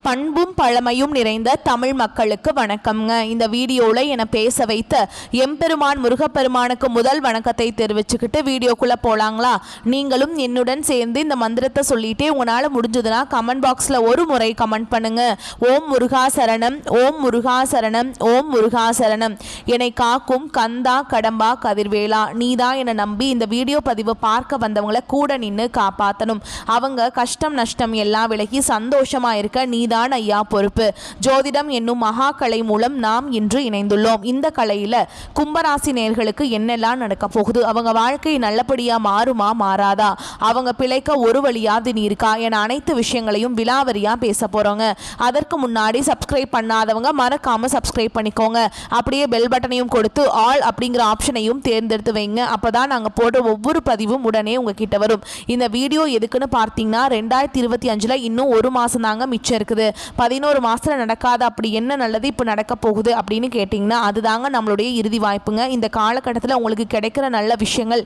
பண்பும் பழமையும் நிறைந்த தமிழ் மக்களுக்கு வணக்கம்ங்க. இந்த வீடியோவில் என்னை பேச வைத்த எம்பெருமான் முருகப்பெருமானுக்கு முதல் வணக்கத்தை தெரிவிச்சுக்கிட்டு வீடியோக்குள்ளே போகலாங்களா? நீங்களும் என்னுடன் சேர்ந்து இந்த மந்திரத்தை சொல்லிட்டே உங்களால் முடிஞ்சதுன்னா கமெண்ட் பாக்ஸில் ஒரு முறை கமெண்ட் பண்ணுங்க. ஓம் முருகா சரணம், ஓம் முருகா சரணம், ஓம் முருகா சரணம். என்னை காக்கும் கந்தா கடம்பா கதிர்வேலா, நீதான் என்னை நம்பி இந்த வீடியோ பதிவு பார்க்க வந்தவங்களை கூட நின்று காப்பாற்றணும். அவங்க கஷ்டம் நஷ்டம் எல்லாம் விலகி சந்தோஷமாக இருக்க நீ தான் ஐயா பொறுப்பு. ஜோதிடம் என்னும் மகா கலை மூலம் நாம் இன்று இணைந்துள்ளோம். இந்த கலையில கும்பராசி நேயர்களுக்கு என்னெல்லாம் நடக்க போகுது, அவங்க வாழ்க்கை நல்லபடியா மாறுமா மாறாதா, அவங்க பிழைக்க ஒரு வழியாது நீ இருக்கா என அனைத்து விஷயங்களையும் விலாவரியா பேச போறோங்க. அதற்கு முன்னாடி சப்ஸ்கிரைப் பண்ணாதவங்க மறக்காம சப்ஸ்கிரைப் பண்ணிக்கோங்க. அப்படியே பெல் பட்டனையும் கொடுத்து ஆல் அப்படிங்கிற ஆப்ஷனையும் தேர்ந்தெடுத்து வைங்க. அப்பதான் நாங்க போடுற ஒவ்வொரு பதிவும் உடனே உங்ககிட்ட வரும். இந்த வீடியோ எதுக்குன்னு பார்த்தீங்கன்னா 2025 இன்னும் ஒரு மாசம் தாங்க மிச்சம் இருக்குது. 11 மாசத்துல நடக்காத அப்படி என்ன நல்லது இப்போ நடக்க போகுது அப்படின்னு கேட்டிங்கன்னா அதுதாங்க நம்மளுடைய இறுதி வாய்ப்புங்க. இந்த காலகட்டத்தில் உங்களுக்கு கிடைக்கிற நல்ல விஷயங்கள்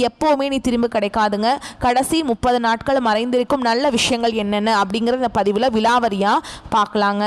எப்போவுமே நீ திரும்ப கிடைக்காதுங்க. கடைசி 30 நாட்கள் மறைந்திருக்கும் நல்ல விஷயங்கள் என்னென்ன அப்படிங்கிற இந்த பதிவில் விலாவரியாக பார்க்கலாங்க.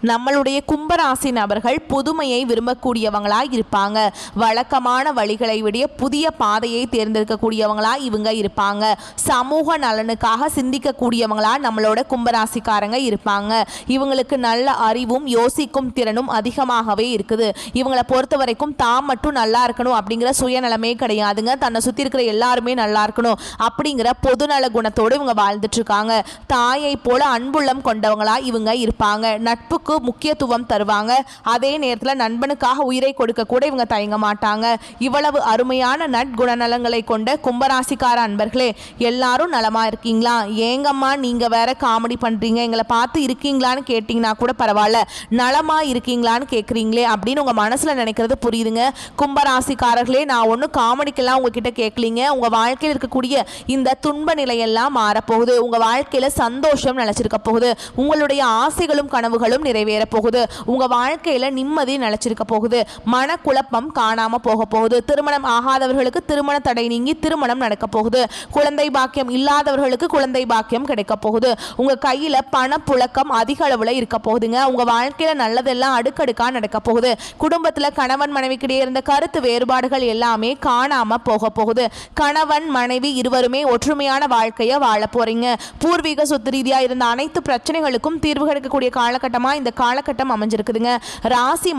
நம்மளுடைய கும்பராசி நபர்கள் புதுமையை விரும்பக்கூடியவங்களாக இருப்பாங்க. வழக்கமான வழிகளை விட புதிய பாதையை தேர்ந்தெடுக்கக்கூடியவங்களா இவங்க இருப்பாங்க. சமூக நலனுக்காக சிந்திக்கக்கூடியவங்களா நம்மளோட கும்பராசிக்காரங்க இருப்பாங்க. இவங்களுக்கு நல்ல அறிவும் யோசிக்கும் திறனும் அதிகமாகவே இருக்குது. இவங்களை பொறுத்த வரைக்கும் தாம் மட்டும் நல்லா இருக்கணும் அப்படிங்கிற சுயநலமே கிடையாதுங்க. தன்னை சுற்றி இருக்கிற எல்லாருமே நல்லா இருக்கணும் அப்படிங்கிற பொதுநல குணத்தோடு இவங்க வாழ்ந்துட்டு இருக்காங்க. தாயை போல அன்புள்ளம் கொண்டவங்களா இவங்க இருப்பாங்க. நட்புக்கு முக்கியத்துவம் தருவாங்க. அதே நேரத்தில் நண்பனுக்காக உயிரை கொடுக்க கூட இவங்க தயங்க மாட்டாங்க. இவ்வளவு அருமையான நற்குணநலங்களை கொண்ட கும்பராசிக்கார அன்பர்களே, எல்லாரும் நலமா இருக்கீங்களா? ஏங்கம்மா நீங்க வேற காமெடி பண்றீங்க, எங்களை பார்த்து இருக்கீங்களான்னு கேட்டீங்கன்னா கூட பரவாயில்ல, நலமா இருக்கீங்களான்னு கேட்குறீங்களே அப்படின்னு உங்க மனசுல நினைக்கிறது புரியுதுங்க. கும்பராசிக்காரர்களே, நான் ஒன்றும் காமெடிக்கெல்லாம் உங்ககிட்ட கேட்கலீங்க. உங்க வாழ்க்கையில் இருக்கக்கூடிய இந்த துன்ப நிலையெல்லாம் மாறப்போகுது. உங்க வாழ்க்கையில சந்தோஷம் நிலைச்சிருக்க போகுது. உங்களுடைய ஆசைகளும் கனவுகளும் நிறைவேற போகுது. உங்க வாழ்க்கையில நிம்மதி நிலைச்சிருக்க போகுது. மனக்குழப்பம் காணாம போக போகுது. திருமணம் ஆகாதவர்களுக்கு திருமண தடை நீங்கி திருமணம் நடக்க போகுது. குழந்தை பாக்கியம் இல்லாதவர்களுக்கு குழந்தை பாக்கியம் கிடைக்க போகுது. உங்க கையில பணப்புழக்கம் அதிக அளவுல இருக்க போகுதுங்க. உங்க வாழ்க்கையில நல்லதெல்லாம் அடுக்கடுக்கா நடக்க போகுது. குடும்பத்துல கணவன் மனைவிக்கிடையே இருந்த கருத்து வேறுபாடுகள் எல்லாமே காணாம போக போகுது. கணவன் மனைவி இருவருமே ஒற்றுமையான வாழ்க்கையை வாழ போறீங்க. பூர்வீக சொத்து ரீதியா இருந்த அனைத்து பிரச்சனைகளுக்கும் தீர்வு கிடைக்கக்கூடிய காலகட்டமா இந்த காலகட்டம் அமைஞ்சிருக்குதுங்க. ராசி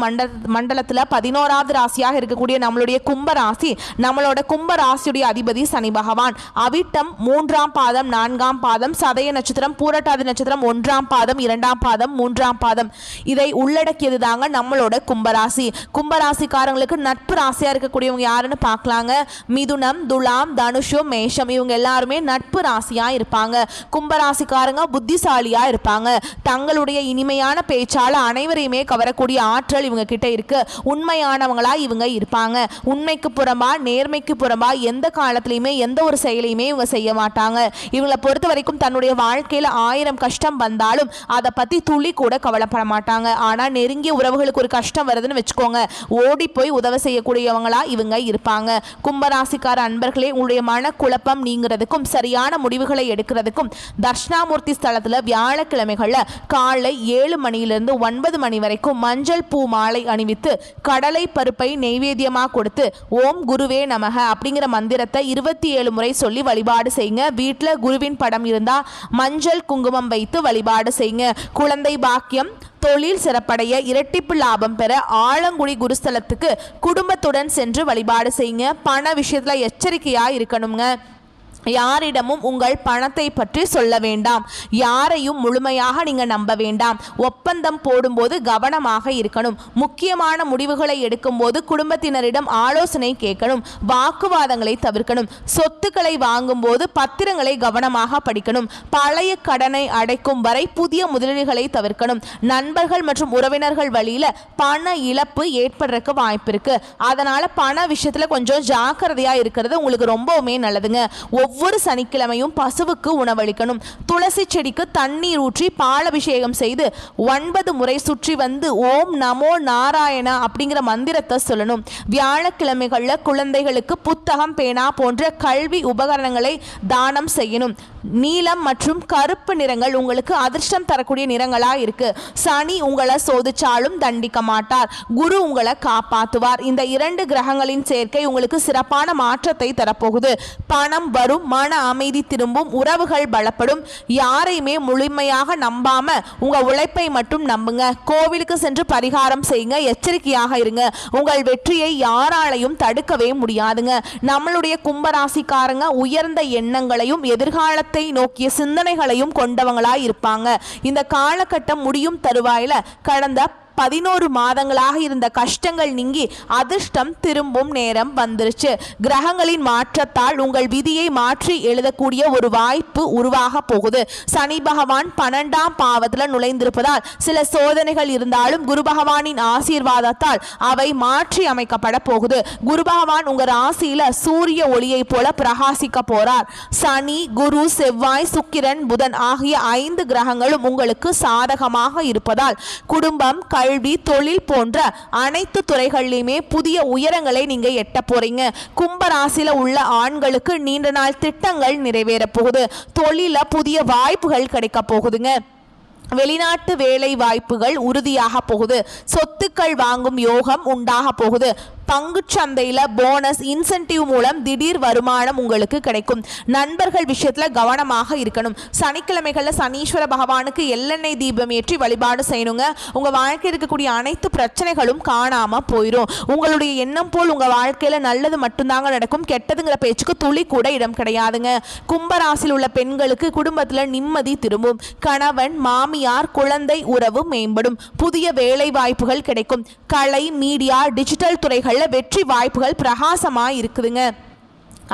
மண்டலத்துல 11வது ராசியாக இருக்கக்கூடிய நம்மளுடைய கும்ப ராசி, நம்மளோட கும்ப ராசியுடைய அதிபதி சனி பகவான். அவிட்டம் 3ஆம் பாதம் 4ஆம் பாதம், சதய நட்சத்திரம், பூரட்டாதி நட்சத்திரம் 1ஆம் பாதம் 2ஆம் பாதம் 3ஆம் பாதம் இதை உள்ளடக்கியது தாங்க நம்மளோட கும்பராசி. கும்பராசிக்காரங்களுக்கு நட்பு ராசியா இருக்கக்கூடியவங்க யாருன்னு பார்க்கலாங்க. மிதுனம், துலாம், தனுஷம், மேஷம் இவங்க எல்லாருமே நட்பு ராசியா இருப்பாங்க. கும்பராசிக்காரங்க புத்திசாலியா இருப்பாங்க. தங்களுடைய இனிமையான பேச்சால அனைவரையுமே கவரக்கூடிய ஆற்றல் இவங்க கிட்ட இருக்கு. உண்மையானவங்களா இவங்க இருப்பாங்க. உண்மைக்கு புறம்பா நேர்மைக்கு புறம்பா எந்த காலத்திலையுமே எந்த ஒரு செயலையுமே இவங்க செய்ய மாட்டாங்க. இவங்களை பொறுத்த வரைக்கும் தன்னுடைய வாழ்க்கையில 1000 கஷ்டம் வந்தாலும் அதை பத்தி துளி கூட கவலைப்பட மாட்டாங்க. ஆனா நெருங்கிய உறவுகளுக்கு ஒரு கஷ்டம் வருதுன்னு வச்சுக்கோங்க, ஓடி போய் உதவி செய்யக்கூடியவங்களா இவங்க இருப்பாங்க. கும்பராசிக்கார அன்பர்களே, உங்களுடைய மனக்குழப்பம் நீங்கிறதுக்கும் சரியான முடிவுகளை எடுக்கிறதுக்கும் தட்சிணாமூர்த்தி ஸ்தலத்துல வியாழக்கிழமைகள்ல காலை 7 மணியிலிருந்து 9 மணி வரைக்கும் மஞ்சள் பூ மாலை அணிவித்து கடலை பருப்பை நெய்வேத்தியமாக கொடுத்து ஓம் குருவே நமக அப்படிங்கிற மந்திரத்தை 27 முறை சொல்லி வழிபாடு செய்யுங்க. வீட்டில் குருவின் படம் இருந்தா மஞ்சள் குங்குமம் வைத்து வழிபாடு செய்யுங்க. குழந்தை பாக்கியம், தொழில் சிறப்படைய, இரட்டிப்பு லாபம் பெற ஆலங்குடி குருஸ்தலத்துக்கு குடும்பத்துடன் சென்று வழிபாடு செய்யுங்க. பண விஷயத்துல எச்சரிக்கையா இருக்கணுங்க. யாரிடமும் உங்கள் பணத்தை பற்றி சொல்ல வேண்டாம். யாரையும் முழுமையாக நீங்க நம்ப வேண்டாம். ஒப்பந்தம் போடும்போது கவனமாக இருக்கணும். முக்கியமான முடிவுகளை எடுக்கும்போது குடும்பத்தினரிடம் ஆலோசனை கேட்கணும். வாக்குவாதங்களை தவிர்க்கணும். சொத்துக்களை வாங்கும்போது பத்திரங்களை கவனமாக படிக்கணும். பழைய கடனை அடைக்கும் வரை புதிய முதலீடுகளை தவிர்க்கணும். நண்பர்கள் மற்றும் உறவினர்கள் வழியில பண இழப்பு ஏற்படுறதுக்கு வாய்ப்பு இருக்கு. அதனால பண விஷயத்துல கொஞ்சம் ஜாக்கிரதையா இருக்கிறது உங்களுக்கு ரொம்பவுமே நல்லதுங்க. ஒவ்வொரு சனிக்கிழமையும் பசுவுக்கு உணவளிக்கணும். துளசி செடிக்கு தண்ணீர் ஊற்றி பாலபிஷேகம் செய்து 9 முறை சுற்றி வந்து ஓம் நமோ நாராயணா அப்படிங்கிற மந்திரத்தை சொல்லணும். வியாழக்கிழமைகளில் குழந்தைகளுக்கு புத்தகம், பேனா போன்ற கல்வி உபகரணங்களை தானம் செய்யணும். நீலம் மற்றும் கருப்பு நிறங்கள் உங்களுக்கு அதிர்ஷ்டம் தரக்கூடிய நிறங்களா இருக்கு. சனி உங்களை சோதிச்சாலும் தண்டிக்க மாட்டார். குரு உங்களை காப்பாற்றுவார். இந்த 2 கிரகங்களின் சேர்க்கை உங்களுக்கு சிறப்பான மாற்றத்தை தரப்போகுது. பணம் வரும், மன அமைதி திரும்பும், உறவுகள் பலப்படும். யாரையுமே முழுமையாக நம்பாம உங்க உழைப்பை மட்டும் நம்புங்க. கோவிலுக்கு சென்று பரிகாரம் செய்யுங்க. எச்சரிக்கையாக இருங்க. உங்கள் வெற்றியை யாராலையும் தடுக்கவே முடியாதுங்க. நம்மளுடைய கும்பராசிக்காரங்க உயர்ந்த எண்ணங்களையும் எதிர்காலத்தை நோக்கிய சிந்தனைகளையும் கொண்டவங்களாய் இருப்பாங்க. இந்த காலகட்டம் முடியும் தருவாயில கடந்த 11 மாதங்களாக இருந்த கஷ்டங்கள் நீங்கி அதிர்ஷ்டம் திரும்பும் நேரம் வந்துருச்சு. கிரகங்களின் மாற்றத்தால் உங்கள் விதியை மாற்றி எழுதக்கூடிய ஒரு வாய்ப்பு உருவாக போகுது. சனி பகவான் 12ஆம் பாவத்துல நுழைந்திருப்பதால் சில சோதனைகள் இருந்தாலும் குரு பகவானின் ஆசீர்வாதத்தால் அவை மாற்றி அமைக்கப்பட போகுது. குரு பகவான் உங்க ராசியில சூரிய ஒளியை போல பிரகாசிக்க போறார். சனி, குரு, செவ்வாய், சுக்கிரன், புதன் ஆகிய 5 கிரகங்களும் உங்களுக்கு சாதகமாக இருப்பதால் குடும்பம், கல்வி, தொழில் போன்ற அனைத்து துறைகளிலுமே புதிய உயரங்களை நீங்க எட்ட போறீங்க. கும்பராசியில உள்ள ஆண்களுக்கு நீண்ட நாள் திட்டங்கள் நிறைவேற போகுது. தொழில புதிய வாய்ப்புகள் கிடைக்க போகுதுங்க. வெளிநாட்டு வேலை வாய்ப்புகள் உறுதியாக போகுது. சொத்துக்கள் வாங்கும் யோகம் உண்டாக போகுது. பங்குச்சந்தையில் போனஸ், இன்சென்டிவ் மூலம் திடீர் வருமானம் உங்களுக்கு கிடைக்கும். நண்பர்கள் விஷயத்துல கவனமாக இருக்கணும். சனிக்கிழமைகளில் சனீஸ்வர பகவானுக்கு எள்ளெண்ணெய் தீபம் ஏற்றி வழிபாடு செய்யணுங்க. உங்க வாழ்க்கையில் இருக்கக்கூடிய அனைத்து பிரச்சனைகளும் காணாம போயிடும். உங்களுடைய எண்ணம் போல் உங்க வாழ்க்கையில நல்லது மட்டும்தாங்க நடக்கும். கெட்டதுங்கிற பேச்சுக்கு துளி கூட இடம் கிடையாதுங்க. கும்பராசியில் உள்ள பெண்களுக்கு குடும்பத்துல நிம்மதி திரும்பும். கணவன், மாமியார், குழந்தை உறவு மேம்படும். புதிய வேலை வாய்ப்புகள் கிடைக்கும். கலை, மீடியா, டிஜிட்டல் துறைகள் வெற்றி வாய்ப்புகள் பிரகாசமாய் இருக்குதுங்க.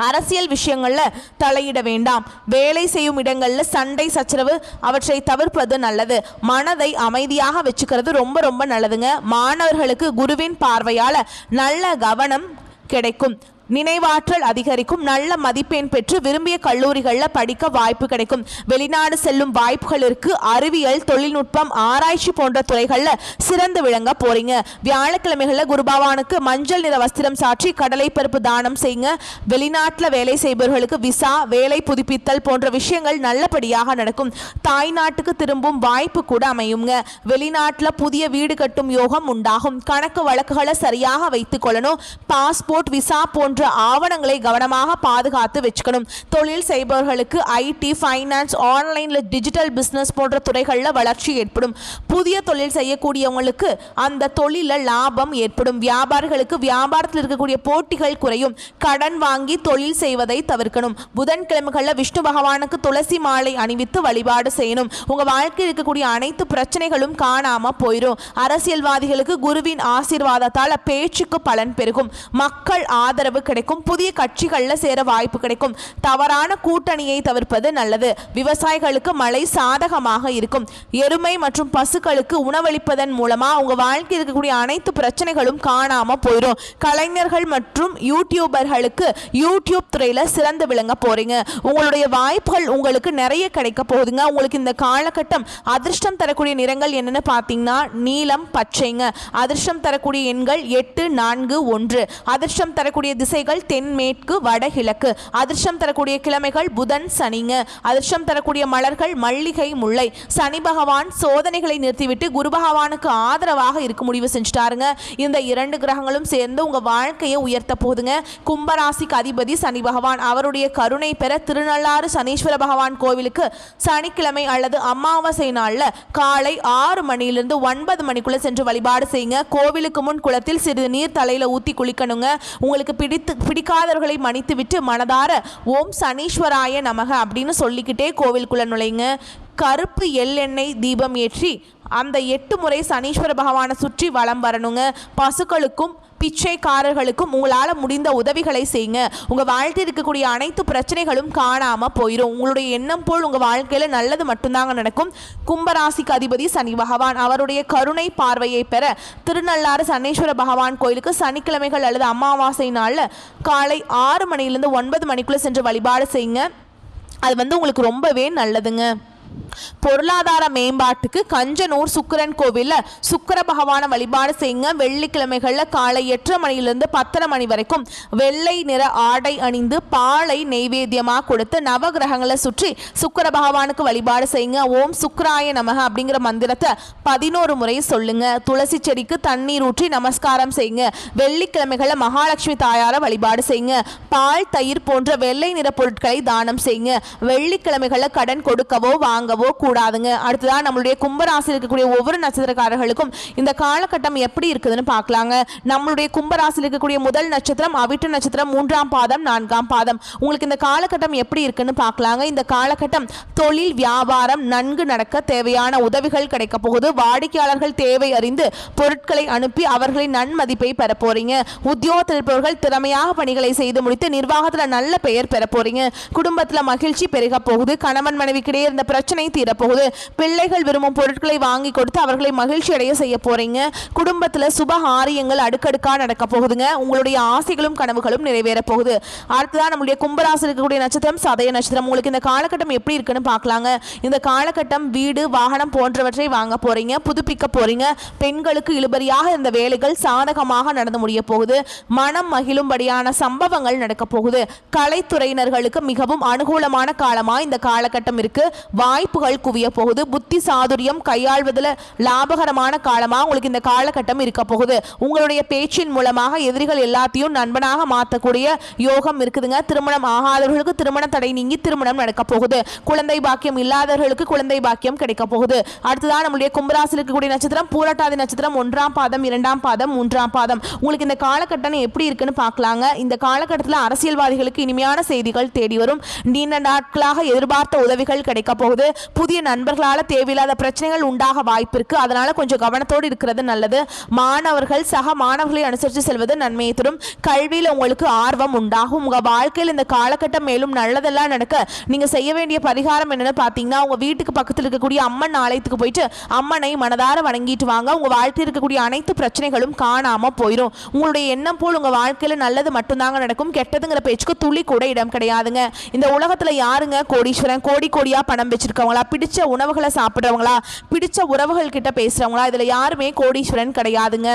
அரசியல் விஷயங்கள்ல தலையிட வேண்டாம். வேலை செய்யும் இடங்கள்ல சண்டை சச்சரவு அவற்றை தவிர்ப்பது நல்லது. மனதை அமைதியாக வச்சுக்கிறது ரொம்ப ரொம்ப நல்லதுங்க. மாணவர்களுக்கு குருவின் பார்வையால நல்ல கவனம் கிடைக்கும். நினைவாற்றல் அதிகரிக்கும். நல்ல மதிப்பெண் பெற்று விரும்பிய கல்லூரிகளில் படிக்க வாய்ப்பு கிடைக்கும். வெளிநாடு செல்லும் வாய்ப்புகள் இருக்கு. அறிவியல், தொழில்நுட்பம், ஆராய்ச்சி போன்ற துறைகளில் சிறந்து விளங்க போறீங்க. வியாழக்கிழமைகளில் குருபகவானுக்கு மஞ்சள் நிற வஸ்திரம் சாற்றி கடலை பருப்பு தானம் செய்யுங்க. வெளிநாட்டில் வேலை செய்பவர்களுக்கு விசா, வேலை புதுப்பித்தல் போன்ற விஷயங்கள் நல்லபடியாக நடக்கும். தாய் நாட்டுக்கு திரும்பும் வாய்ப்பு கூட அமையுங்க. வெளிநாட்டில் புதிய வீடு கட்டும் யோகம் உண்டாகும். கணக்கு வழக்குகளை சரியாக வைத்துக் கொள்ளணும். பாஸ்போர்ட், விசா போன்ற ஆவணங்களை கவனமாக பாதுகாத்து வச்சுக்கணும். தொழில் செய்பவர்களுக்கு ஐடி, ஃபைனான்ஸ், ஆன்லைன்ல டிஜிட்டல் பிசினஸ் போன்ற துறைகளில் வளர்ச்சி ஏற்படும். புதிய தொழில் செய்யக்கூடியவங்களுக்கு அந்த தொழில லாபம் ஏற்படும். வியாபாரிகளுக்கு வியாபாரத்தில் இருக்கக்கூடிய போட்டிகள் குறையும். கடன் வாங்கி தொழில் செய்வதை தவிர்க்கணும். புதன்கிழமைகளில் விஷ்ணு பகவானுக்கு துளசி மாலை அணிவித்து வழிபாடு செய்யணும். உங்க வாழ்க்கையில் இருக்கக்கூடிய அனைத்து பிரச்சனைகளும் காணாம போயிடும். அரசியல்வாதிகளுக்கு குருவின் ஆசீர்வாதத்தால் பேச்சுக்கு பலன் பெருகும். மக்கள் ஆதரவு கிடைக்கும். புதிய கட்சிகளில் சேர வாய்ப்பு கிடைக்கும். தவறான கூட்டணியை தவிர்ப்பது நல்லது. விவசாயிகளுக்கு மழை சாதகமாக இருக்கும். எருமை மற்றும் பசுக்களுக்கு உணவளிப்பதன் மூலமா உங்க வாழ்க்கையில் இருக்கக்கூடிய அனைத்து பிரச்சனைகளும் காணாம போயிடும். கலைஞர்கள் மற்றும் யூடியூபர்களுக்கு யூடியூப் துறையில சிறந்து விளங்க போறீங்க. உங்களுடைய வாய்ப்புகள் உங்களுக்கு நிறைய கிடைக்க போகுதுங்க. உங்களுக்கு இந்த காலகட்டம் அதிர்ஷ்டம் தரக்கூடிய நிறங்கள் என்னன்னு பார்த்தீங்கன்னா நீலம், பச்சைங்க. அதிர்ஷ்டம் தரக்கூடிய எண்கள் 8, 4, 1. அதிர்ஷ்டம் தரக்கூடிய திசைகள் தென்மேற்கு, வடகிழக்கு. அதிர்ஷ்டம் தரக்கூடிய கிழமைகள் புதன், சனிங்க. அதிர்ஷ்டம் தரக்கூடிய மலர்கள் மல்லிகை, முல்லை. சனி பகவான் சோதனைகளை நிறுத்திவிட்டு குரு பகவானுக்கு ஆதரவாக இருக்க முடிவு செஞ்சுட்டாருங்க. இந்த 2 கிரகங்களும் சேர்ந்து உங்க வாழ்க்கையை உயர்த்த போகுதுங்க. கும்பராசிக்கு அதிபதி சனி பகவான். அவருடைய கருணை பெற திருநள்ளாறு சனீஸ்வர பகவான் கோவிலுக்கு சனிக்கிழமை அல்லது அமாவாசை நாள்ல காலை 6 மணியிலிருந்து 9 மணிக்குள்ள சென்று வழிபாடு செய்யுங்க. கோவிலுக்கு முன் குளத்தில் சிறிது நீர் தலையில ஊத்தி குளிக்கணுங்க. உங்களுக்கு பிடிக்காதவர்களை மன்னித்து விட்டு மனதார ஓம் சனீஸ்வராய நமக அப்படின்னு சொல்லிக்கிட்டே கோவிலுக்குள்ள நுழைங்க. கருப்பு எள்ளெண்ணெய் தீபம் ஏற்றி அந்த 8 முறை சனீஸ்வர பகவானை சுற்றி வலம் வரணுங்க. பசுக்களுக்கும் பிச்சைக்காரர்களுக்கும் உங்களால் முடிந்த உதவிகளை செய்யுங்க. உங்கள் வாழ்க்கையில் இருக்கக்கூடிய அனைத்து பிரச்சனைகளும் காணாமல் போயிடும். உங்களுடைய எண்ணம் போல் உங்கள் வாழ்க்கையில் நல்லது மட்டும்தாங்க நடக்கும். கும்பராசிக்கு அதிபதி சனி பகவான். அவருடைய கருணை பார்வையை பெற திருநள்ளாறு சனீஸ்வர பகவான் கோயிலுக்கு சனிக்கிழமைகள் அல்லது அமாவாசை நாளில் காலை 6 மணியிலிருந்து 9 மணிக்குள்ளே சென்று வழிபாடு செய்யுங்க. அது உங்களுக்கு ரொம்பவே நல்லதுங்க. பொருளாதார மேம்பாட்டுக்கு கஞ்சனூர் சுக்கிரன் கோவில்ல சுக்கிர பகவான வழிபாடு செய்யுங்க. வெள்ளிக்கிழமைகள்ல காலை 8:30 மணியிலிருந்து 10:30 மணி வரைக்கும் வெள்ளை நிற ஆடை அணிந்து பாலை நெய்வேத்தியமாக கொடுத்து நவகிரகங்களை சுற்றி சுக்கிர பகவானுக்கு வழிபாடு செய்யுங்க. ஓம் சுக்கிராய நமக அப்படிங்கிற மந்திரத்தை 11 முறை சொல்லுங்க. துளசி செடிக்கு தண்ணீர் ஊற்றி நமஸ்காரம் செய்யுங்க. வெள்ளிக்கிழமைகள்ல மகாலட்சுமி தாயார வழிபாடு செய்யுங்க. பால், தயிர் போன்ற வெள்ளை நிற பொருட்களை தானம் செய்யுங்க. வெள்ளிக்கிழமைகள்ல கடன் கொடுக்கவோ வாங்கவோ கூடாதுங்க. அடுத்ததான் நம்மளுடைய கும்பராசியில் இருக்கக்கூடிய ஒவ்வொரு நட்சத்திரக்காரர்களுக்கும் இந்த காலகட்டம் எப்படி இருக்குதுன்னு பார்க்கலாங்க. நம்மளுடைய கும்பராசியில் இருக்கக்கூடிய முதல் நட்சத்திரம் அவிட்ட நட்சத்திரம், 3ஆம் பாதம், 4ஆம் பாதம். உங்களுக்கு இந்த காலகட்டம் எப்படி இருக்குன்னு பார்க்கலாங்க. இந்த காலகட்டம் தொழில் வியாபாரம் நன்கு நடக்க தேவையான உதவிகள் கிடைக்க போகுது. வாடிக்கையாளர்கள் தேவை அறிந்து பொருட்களை அனுப்பி அவர்களின் நன்மதிப்பை பெற போறீங்க. உத்தியோகத்தில் இருப்பவர்கள் திறமையாக பணிகளை செய்து முடித்து நிர்வாகத்தில் நல்ல பெயர் பெற போறீங்க. குடும்பத்தில் மகிழ்ச்சி பெருக போகுது. கணவன் மனைவிக்கிடையே இருந்த பிரச்சனை தீரப்போகுது. பிள்ளைகள் விரும்பும் பொருட்களை வாங்கி கொடுத்து அவர்களை மகிழ்ச்சி அடைய செய்ய போறீங்க. குடும்பத்தில் சுப காரியங்கள் அடுக்கடுக்கா நடக்க போகுதுங்க. உங்களுடைய ஆசைகளும் கனவுகளும் நிறைவேற போகுது. அடுத்ததான் நம்முடைய கும்பராசி இருக்கக்கூடிய நட்சத்திரம் சதய நட்சத்திரம். உங்களுக்கு இந்த காலகட்டம் எப்படி இருக்குன்னு பார்க்கலாங்க. இந்த காலகட்டம் வீடு, வாகனம் போன்றவற்றை வாங்க போறீங்க, புதுப்பிக்க போறீங்க. பெண்களுக்கு இழுபறியாக இருந்த வேலைகள் சாதகமாக நடந்து முடிய போகுது. மனம் மகிழும்படியான சம்பவங்கள் நடக்க போகுது. கலைத்துறையினர்களுக்கு மிகவும் அனுகூலமான காலமா இந்த காலகட்டம் இருக்கு. வாய்ப்புகள் குவிய போகுது. புத்தி சாதுரியம் கையாள்வதில் லாபகரமான காலமாக உங்களுக்கு இந்த காலகட்டம் இருக்க போகுது. உங்களுடைய பேச்சின் மூலமாக எதிரிகள் எல்லாத்தையும் நண்பனாக மாற்றக்கூடிய யோகம் இருக்குதுங்க. திருமணம் ஆகாதவர்களுக்கு திருமண தடை நீங்கி திருமணம் நடக்க போகுது. குழந்தை பாக்கியம் இல்லாதவர்களுக்கு குழந்தை பாக்கியம் கிடைக்க போகுது. அடுத்ததான் நம்முடைய கும்பராசியில் இருக்கக்கூடிய நட்சத்திரம் பூரட்டாதி நட்சத்திரம், 1ஆம் பாதம், 2ஆம் பாதம், 3ஆம் பாதம். உங்களுக்கு இந்த காலகட்டம் எப்படி இருக்குன்னு பார்க்கலாங்க. இந்த காலகட்டத்தில் அரசியல்வாதிகளுக்கு இனிமையான செய்திகள் தேடி வரும். நீண்ட நாட்களாக எதிர்பார்த்த உதவிகள் கிடைக்க போகுது. புதிய நண்பர்களால் தேவையில்லாத பிரச்சனைகள் உண்டாக வாய்ப்பு இருக்கு. அதனால கொஞ்சம் கவனத்தோடு இருக்கிறது நல்லது. மாணவர்கள் சக மாணவர்களை அனுசரித்து செல்வது நன்மையை தரும். கல்வியில் உங்களுக்கு ஆர்வம் உண்டாகும். உங்க வாழ்க்கையில் இந்த காலகட்டம் மேலும் நல்லதெல்லாம் நடக்க நீங்க செய்ய வேண்டிய பரிகாரம் என்னன்னு பார்த்தீங்கன்னா, உங்க வீட்டுக்கு பக்கத்தில் இருக்கக்கூடிய அம்மன் ஆலயத்துக்கு போயிட்டு அம்மனை மனதார வணங்கிட்டு வாங்க. உங்க வாழ்க்கையில் இருக்கக்கூடிய அனைத்து பிரச்சனைகளும் காணாம போயிடும். உங்களுடைய எண்ணம் போல் உங்க வாழ்க்கையில நல்லது மட்டும்தாங்க நடக்கும். கெட்டதுங்கிற பேச்சுக்கு துளி கூட இடம் கிடையாதுங்க. இந்த உலகத்துல யாருங்க கோடீஸ்வரன்? கோடி கோடியா பணம் வச்சிருக்கவங்களா, பிடிச்ச உணவுகளை சாப்பிட்றவங்களா, பிடிச்ச உறவுகள் கிட்ட பேசுறவங்களா, இதுல யாருமே கோடீஸ்வரன் கிடையாதுங்க.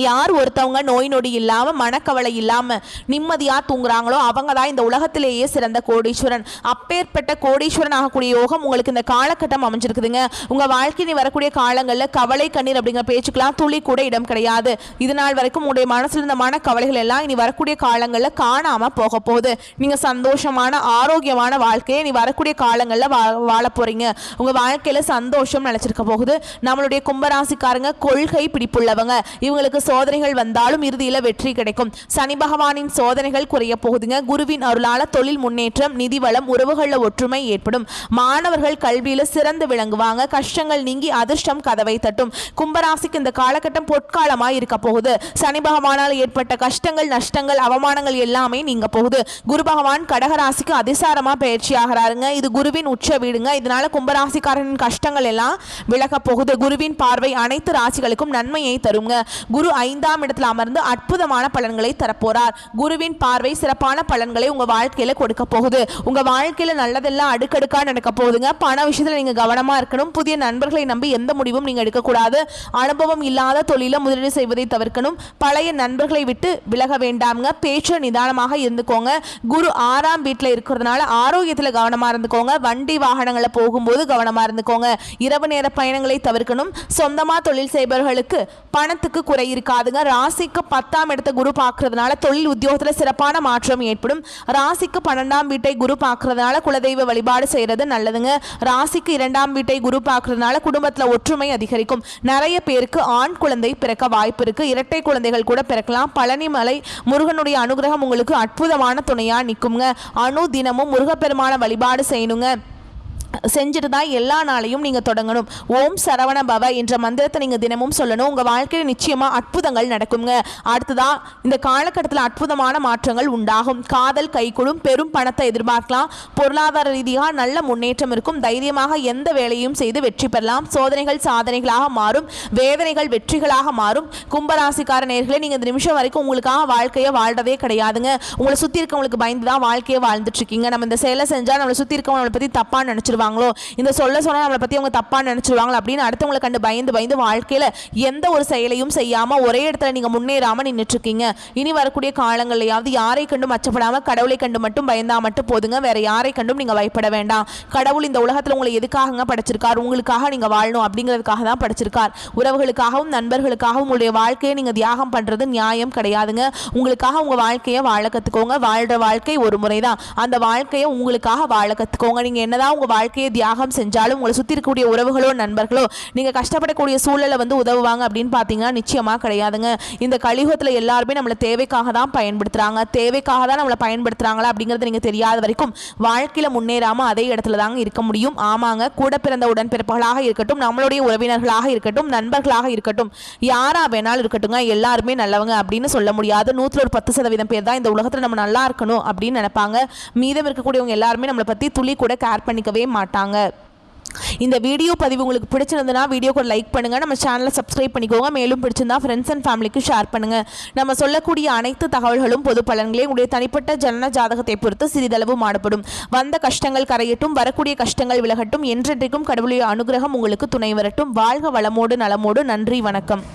யார் ஒருத்தவங்க நோய் நொடி இல்லாமல் மனக்கவலை இல்லாமல் நிம்மதியாக தூங்குறாங்களோ அவங்க தான் இந்த உலகத்திலேயே சிறந்த கோடீஸ்வரன். அப்பேற்பட்ட கோடீஸ்வரன் ஆகக்கூடிய யோகம் உங்களுக்கு இந்த காலகட்டம் அமைஞ்சிருக்குதுங்க. உங்கள் வாழ்க்கையில் வரக்கூடிய காலங்களில் கவலை கண்ணீர் அப்படிங்கிற பேச்சுக்கெல்லாம் துளி கூட இடம் கிடையாது. இது நாள் வரைக்கும் உங்களுடைய மனசில் இருந்த மனக்கவலைகள் எல்லாம் இனி வரக்கூடிய காலங்களில் காணாமல் போக போகுது. நீங்கள் சந்தோஷமான ஆரோக்கியமான வாழ்க்கையை இனி வரக்கூடிய காலங்களில் வாழ போகிறீங்க. உங்கள் வாழ்க்கையில் சந்தோஷம் நினைச்சிருக்க போகுது. நம்மளுடைய கும்பராசிக்காரங்க கொள்கை பிடிப்புள்ளவங்க. இவங்களுக்கு சோதனைகள் வந்தாலும் இறுதியில் வெற்றி கிடைக்கும். சனி பகவானின் சோதனைகள் குறைய போகுதுங்க. குருவின் அருளால தொழில் முன்னேற்றம், நிதி வளம், உறவுகளில் ஒற்றுமை ஏற்படும். மாணவர்கள் கல்வியில சிறந்து விளங்குவாங்க. கஷ்டங்கள் நீங்கி அதிர்ஷ்டம் கதவை தட்டும். கும்பராசிக்கு இந்த காலகட்டம் பொற்காலமாய் இருக்க போகுது. சனி பகவானால் ஏற்பட்ட கஷ்டங்கள், நஷ்டங்கள், அவமானங்கள் எல்லாமே நீங்க போகுது. குரு பகவான் கடகராசிக்கு அதிசாரமா பயிற்சி ஆகிறாருங்க. இது குருவின் உச்ச வீடுங்க. இதனால கும்பராசிக்காரனின் கஷ்டங்கள் எல்லாம் விலக போகுது. குருவின் பார்வை அனைத்து ராசிகளுக்கும் நன்மையை தருங்க. குரு 5ஆம் இடத்தில் அமர்ந்து அற்புதமான பலன்களை தரப்போறார். குருவின் பார்வை சிறப்பான பலன்களை உங்க வாழ்க்கையில கொடுக்க போகுது. உங்க வாழ்க்கையில நல்லதெல்லாம் அடுக்கடுக்கா நடக்க போகுதுங்க. பண விஷயத்துல நீங்க கவனமா இருக்கணும். புதிய நண்பர்களை நம்பி எந்த முடிவும் நீங்க எடுக்கக்கூடாது. அனுபவம் இல்லாத தொழில முதலீடு செய்வதை தவிர்க்கணும். பழைய நண்பர்களை விட்டு விலக வேண்டாம்ங்க. பேச்சு நிதானமாக இருந்துக்கோங்க. குரு 6ஆம் வீட்டில் இருக்கிறதுனால ஆரோக்கியத்துல கவனமா இருந்துக்கோங்க. வண்டி வாகனங்களை போகும்போது கவனமா இருந்துக்கோங்க. இரவு நேர பயணங்களை தவிர்க்கணும். சொந்தமா தொழில் செய்பவர்களுக்கு பணத்துக்கு குறை இருக்காதுங்க. ராசிக்கு 10ஆம் இடத்தை குரு பார்க்கறதுனால தொழில் உத்தியோகத்துல சிறப்பான மாற்றம் ஏற்படும். ராசிக்கு 12ஆம் வீட்டை குரு பார்க்கறதுனால குலதெய்வ வழிபாடு செய்யறது நல்லதுங்க. ராசிக்கு 2ஆம் வீட்டை குரு பார்க்கறதுனால குடும்பத்துல ஒற்றுமை அதிகரிக்கும். நிறைய பேருக்கு ஆண் குழந்தை பிறக்க வாய்ப்பு இருக்கு. இரட்டை குழந்தைகள் கூட பிறக்கலாம். பழனிமலை முருகனுடைய அனுகிரகம் உங்களுக்கு அற்புதமான துணையா நிற்குங்க. தினமும் முருகப்பெருமான வழிபாடு செய்யணுங்க. செஞ்சுட்டு தான் எல்லா நாளையும் நீங்கள் தொடங்கணும். ஓம் சரவண பவ என்ற மந்திரத்தை நீங்கள் தினமும் சொல்லணும். உங்கள் வாழ்க்கையில் நிச்சயமாக அற்புதங்கள் நடக்குங்க. அடுத்ததான் இந்த காலகட்டத்தில் அற்புதமான மாற்றங்கள் உண்டாகும். காதல் கைகூடும். பெரும் பணத்தை எதிர்பார்க்கலாம். பொருளாதார ரீதியாக நல்ல முன்னேற்றம் இருக்கும். தைரியமாக எந்த வேலையும் செய்து வெற்றி பெறலாம். சோதனைகள் சாதனைகளாக மாறும். வேதனைகள் வெற்றிகளாக மாறும். கும்பராசிக்கார நேயர்களே, நீங்கள் இந்த நிமிஷம் வரைக்கும் உங்களுக்காக வாழ்க்கையை வாழ்றதே கிடையாதுங்க. உங்களை சுற்றி இருக்கவங்களுக்கு பயந்து தான் வாழ்க்கையை வாழ்ந்துட்டு இருக்கீங்க. நம்ம இந்த செயலை செஞ்சால் நம்மளை சுற்றி இருக்கவங்களை பற்றி தப்பாக நினச்சிருவோம். நினச்சிருவாங்களோ, இந்த சொன்னால் நம்மளை பற்றி அவங்க தப்பாக நினச்சிருவாங்களோ அப்படின்னு அடுத்தவங்களை கண்டு பயந்து பயந்து வாழ்க்கையில் எந்த ஒரு செயலையும் செய்யாமல் ஒரே இடத்துல நீங்கள் முன்னேறாமல் நின்றுட்டுருக்கீங்க. இனி வரக்கூடிய காலங்கள்லையாவது யாரை கண்டும் அச்சப்படாமல் கடவுளை கண்டு மட்டும் பயந்தா மட்டும் போதுங்க. வேற யாரை கண்டும் நீங்கள் பயப்பட வேண்டாம். கடவுள் இந்த உலகத்தில் உங்களை எதுக்காக படைச்சிருக்கார்? உங்களுக்காக நீங்கள் வாழணும் அப்படிங்கிறதுக்காக தான் படைச்சிருக்கார். உறவுகளுக்காகவும் நண்பர்களுக்காகவும் உங்களுடைய வாழ்க்கையை நீங்கள் தியாகம் பண்ணுறது நியாயம் கிடையாதுங்க. உங்களுக்காக உங்கள் வாழ்க்கையை வாழ கற்றுக்கோங்க. வாழ்கிற வாழ்க்கை ஒரு முறை தான். அந்த வாழ்க்கையை உங்களுக்காக வாழ கற்றுக்கோங்க. நீங்கள் என்னதான் உங்கள் வாழ்க்கையை தியாகம் செஞ்சாலும் உங்களை சுற்றி இருக்கக்கூடிய உறவுகளோ நண்பர்களோ நீங்கள் கஷ்டப்படக்கூடிய சூழலை உதவுவாங்க அப்படின்னு பார்த்தீங்கன்னா நிச்சயமாக கிடையாதுங்க. இந்த கலியுகத்தில் எல்லாருமே நம்மளை தேவைக்காக தான் பயன்படுத்துகிறாங்க. தேவைக்காக தான் நம்மளை பயன்படுத்துகிறாங்களா அப்படிங்கிறது நீங்கள் தெரியாத வரைக்கும் வாழ்க்கையில் முன்னேறாமல் அதே இடத்துல தாங்க இருக்க முடியும். ஆமாங்க, கூட பிறந்த உடன்பிறப்புகளாக இருக்கட்டும், நம்மளுடைய உறவினர்களாக இருக்கட்டும், நண்பர்களாக இருக்கட்டும், யாரா வேணாலும் இருக்கட்டுங்க, எல்லாருமே நல்லவங்க அப்படின்னு சொல்ல முடியாது. 110% பேர் தான் இந்த உலகத்தில் நம்ம நல்லா இருக்கணும் அப்படின்னு நினைப்பாங்க. மீதம் இருக்கக்கூடியவங்க எல்லாருமே நம்மளை பற்றி துளி கூட கேர் பண்ணிக்கவே மாட்டாங்க. இந்த வீடியோ பதிவு உங்களுக்கு பிடிச்சிருந்ததுன்னா வீடியோக்கு ஒரு லைக் பண்ணுங்கள். நம்ம சேனலை சப்ஸ்கிரைப் பண்ணிக்கோங்க. மேலும் பிடிச்சிருந்தா ஃப்ரெண்ட்ஸ் அண்ட் ஃபேமிலிக்கு ஷேர் பண்ணுங்கள். நம்ம சொல்லக்கூடிய அனைத்து தகவல்களும் பொது பலன்களே. உங்களுடைய தனிப்பட்ட ஜனன ஜாதகத்தை பொறுத்து சிறிதளவு மாறுபடும். வந்த கஷ்டங்கள் கரையட்டும், வரக்கூடிய கஷ்டங்கள் விலகட்டும், என்றென்றைக்கும் கடவுளுடைய அனுகிரகம் உங்களுக்கு துணை வரட்டும். வாழ்க வளமோடு நலமோடு. நன்றி, வணக்கம்.